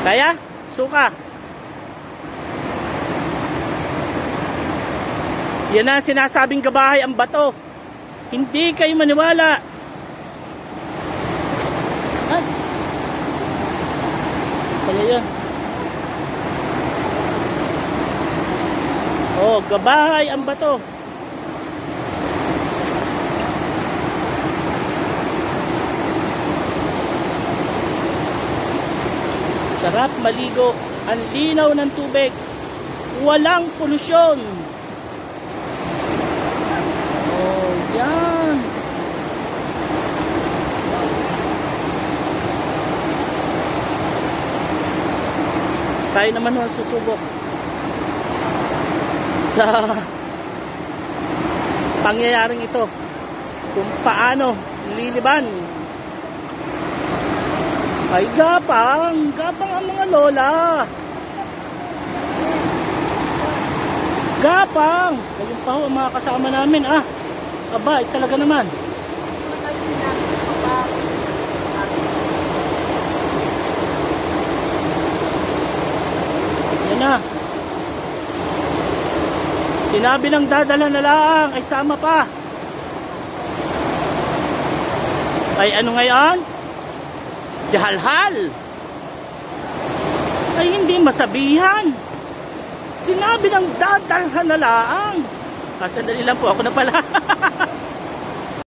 Kaya? Suka. Yan ang sinasabing gabahay ang bato. Hindi kayo maniwala. Ay. Kaya yan. Oh, gabahay ang bato. Sarap maligo, ang linaw ng tubig, walang polusyon. Oh, yan. Tayo naman ang susubok sa pangyayaring ito, kung paano liliban. Ay, gapang ang mga lola. Gapang. Ayun pa ho ang mga kasama namin. Aba, talaga naman. Yan na. Sinabi ng dadala na lang, ay sama pa. Ay, ano ngayon? Halhal ay hindi masabihan. Sinabi ng dadalhan na lang. Sandali lang po, ako na pala.